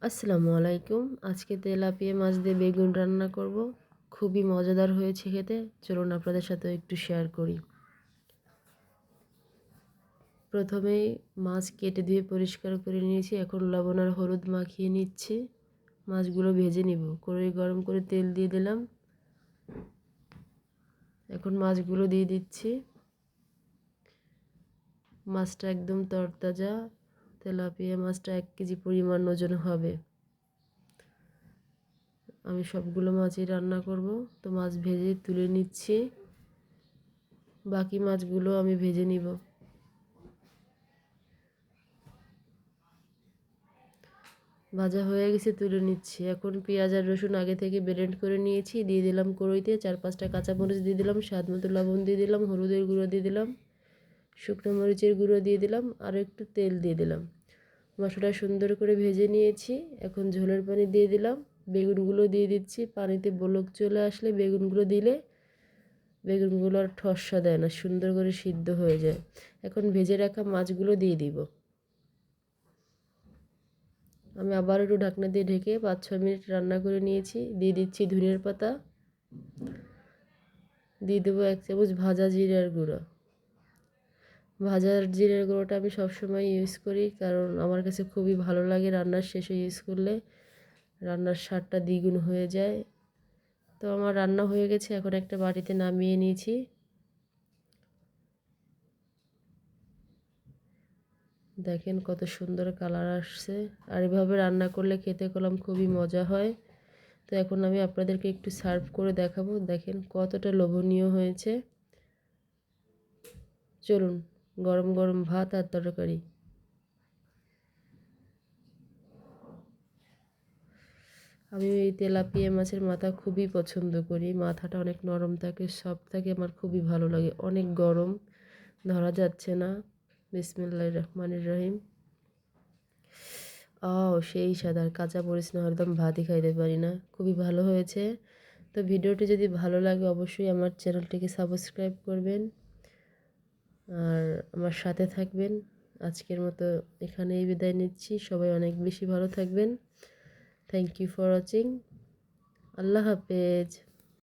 আসসালামু আলাইকুম। আজকে তেলাপিয়া মাছ দিয়ে বেগুন রান্না করব। খুবই মজাদার হয়েছে খেতে। চলুন আপনাদের সাথে একটু শেয়ার করি। প্রথমেই মাছ কেটে ধুয়ে পরিষ্কার করে নিয়েছি। এখন লবণ আর হলুদ মাখিয়ে নিচ্ছি। মাছগুলো ভেজে নিব। কড়াই গরম করে তেল দিয়ে দিলাম। এখন মাছগুলো দিয়ে দিচ্ছি। মাছটা একদম তরতাজা। তেলাপিয়া মাছটা 1 কেজি পরিমাণ ওজন হবে। আমি সবগুলো মাছই রান্না করব, তো মাছ ভেজে তুলে নিচ্ছি। বাকি মাছগুলো আমি ভেজে নিব। ভাজা হয়ে গেছে, তুলে নিচ্ছি। এখন পেঁয়াজ আর রসুন আগে থেকে ব্লেন্ড করে নিয়েছি, দিয়ে দিলাম কড়াইতে। 4-5টা কাঁচামরিচ দিয়ে দিলাম, স্বাদ মতো লবণ দিয়ে দিলাম, হলুদের গুঁড়ো দিয়ে দিলাম, শুকনো মরিচের গুঁড়ো দিয়ে দিলাম, আর একটু তেল দিয়ে দিলাম। মশলা সুন্দর করে ভেজে নিয়েছি। এখন ঝোলের পানি দিয়ে দিলাম। বেগুনগুলো দিয়ে দিচ্ছি। পানিতে বলক চলে আসলে বেগুনগুলো দিলে বেগুনগুলো আর ঠসা দেয় না, সুন্দর করে সিদ্ধ হয়ে যায়। এখন ভেজে রাখা মাছগুলো দিয়ে দিব। আমি আবার একটু ঢাকনা দিয়ে ঢেকে 5-6 মিনিট রান্না করে নিয়েছি। দিয়ে দিচ্ছি ধনিয়ার পাতা, দিয়ে দেবো 1 চামচ ভাজা জিরার গুঁড়ো। ভাজা জিরার গুঁড়োটা আমি সবসময় ইউজ করি, কারণ আমার কাছে খুবই ভালো লাগে। রান্নার শেষে ইউজ করলে রান্নার স্বাদটা দ্বিগুণ হয়ে যায়। তো আমার রান্না হয়ে গেছে, এখন একটা বাটিতে নামিয়ে নিয়েছি। দেখেন কত সুন্দর কালার আসছে। আর এভাবে রান্না করলে খেতে কলম খুবই মজা হয়। তো এখন আমি আপনাদেরকে একটু সার্ভ করে দেখাবো। দেখেন কতটা লোভনীয় হয়েছে। চলুন, গরম গরম ভাত আর তরকারি। আমি এই তেলাপিয়া মাছের মাথা খুবই পছন্দ করি। মাথাটা অনেক নরম থাকে, সফট থাকে, আমার খুবই ভালো লাগে। অনেক গরম, ধরা যাচ্ছে না। বিসমিল্লাহির রহমানির রহিম। সেই স্বাদ! আর কাঁচা মরিচ না হলে একদম ভাতই খাইতে পারি না। খুবই ভালো হয়েছে। তো ভিডিওটি যদি ভালো লাগে অবশ্যই আমার চ্যানেলটিকে সাবস্ক্রাইব করবেন আর আমার সাথে থাকবেন। আজকের মতো এখানেই বিদায় নিচ্ছি। সবাই অনেক বেশি ভালো থাকবেন। Thank you for watching. আল্লাহ হাফেজ।